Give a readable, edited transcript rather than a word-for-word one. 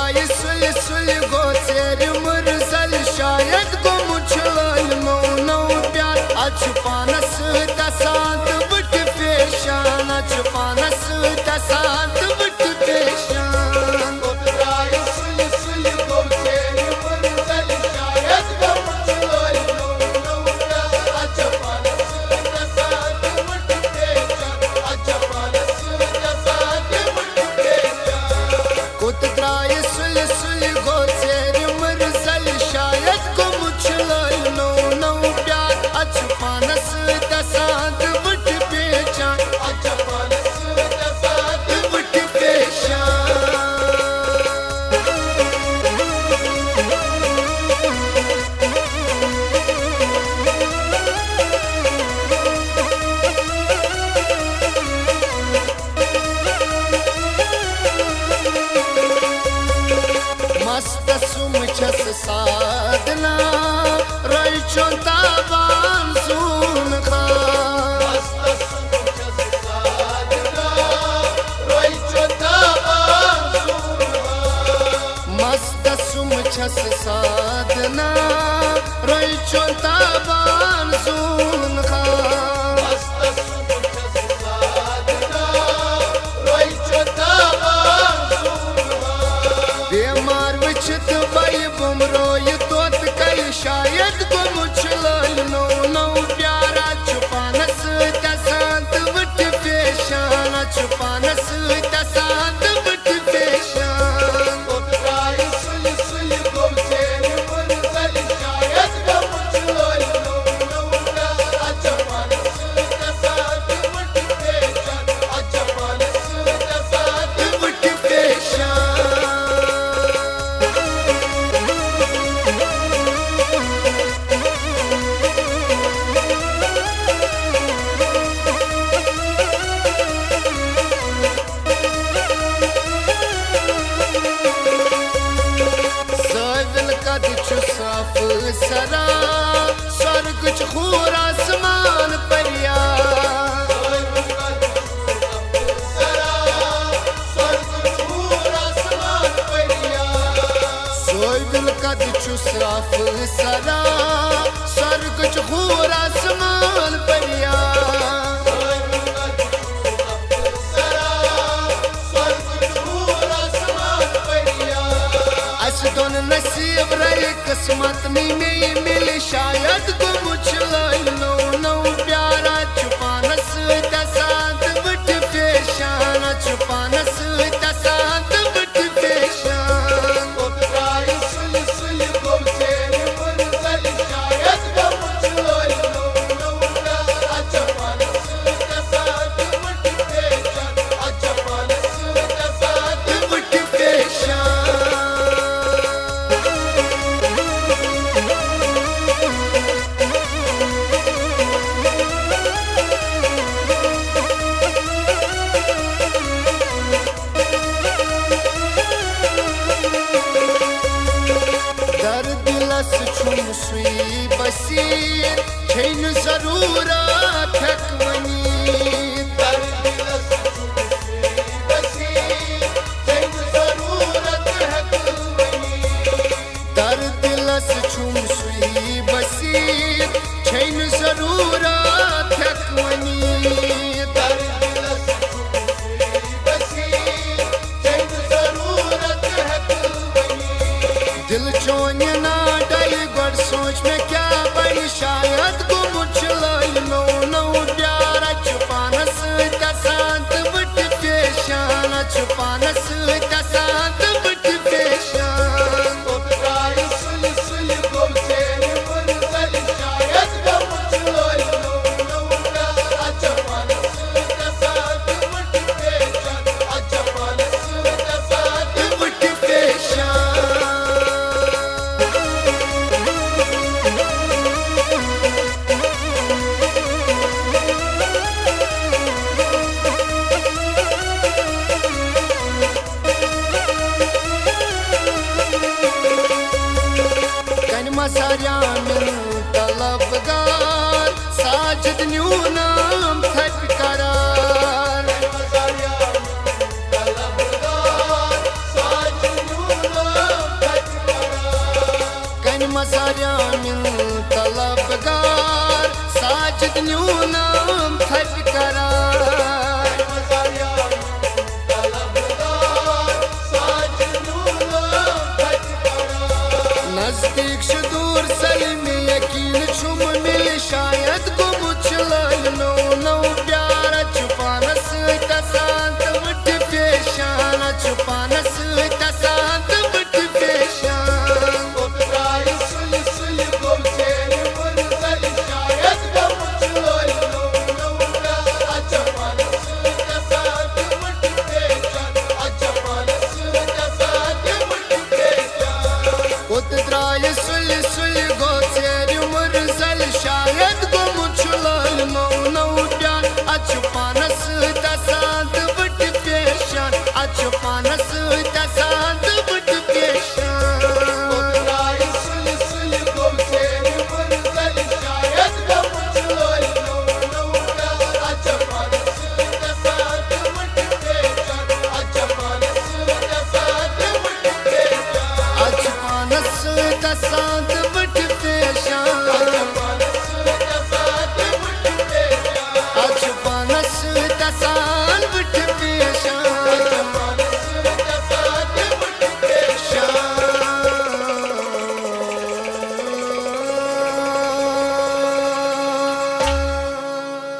द्राय सुल सुल गो तेर मुरसल शायद गो मुझल नौ नौ प्यार अच पानस तसात बट पेशान अच पानस तसात बट पेशान साधना रचो ताबान सुन खा मस्त सुम छस साधना रचो ताबान सुन खा बेमार वचित बाई बुमरो ये तोत कई शायद को मुझल नौ नौ प्यारा छुपानस तसात बट पेशान छुपानस तसात बट पेशान साफ सरा स्वर्ग चूर आसमान परिया सोबिल कद छु साफ सरा स्वर्ग चूर आसमान परिया दोन नसीब रहे किस्मत में मिले शायद को मुझल नौ नौ प्यारा छुपानस तसात बट पेशान छुपानस तसात बट पेशान सुई बसीर छेन जरूरत हकवनी दर दिलस छुम सुई बसीर छेन जरूरत हकवनी दिल चोन ना सोच में क्या बन शायद को मुझल नौ नौ प्यारा छुपानस तसात बट पेशान छुपानस तसात बट पेशान सारियान तलबगार साजिद न्यू नाम थक करार सारिया मिल तलबगार साजिद न्यू नाम खट करार नजदीक से दूर सलीम यकीन छुम मिल शायद गुम चलल नो नो प्यार छुपानस तसांत वट पेशान छुपानस तसांत वट पेशान उतराय सुल सुल गोचेर मुरसल शायद गुम चलल नो नो प्यार छुपानस तसांत वट पेशान छुपानस तसांत वट पेशान उतराय सुल सुल गोचेर मुरसल शायद गुम चलल नो नो प्यार छुपानस तसांत वट पेशान छुपानस तसांत वट पेशान उतराय सुल सुल गोचेर मुरसल शायद गुम चलल नो नो प्यार छुपानस तसांत वट पेशान छुपानस तसांत वट पेशान छुपानस तसांत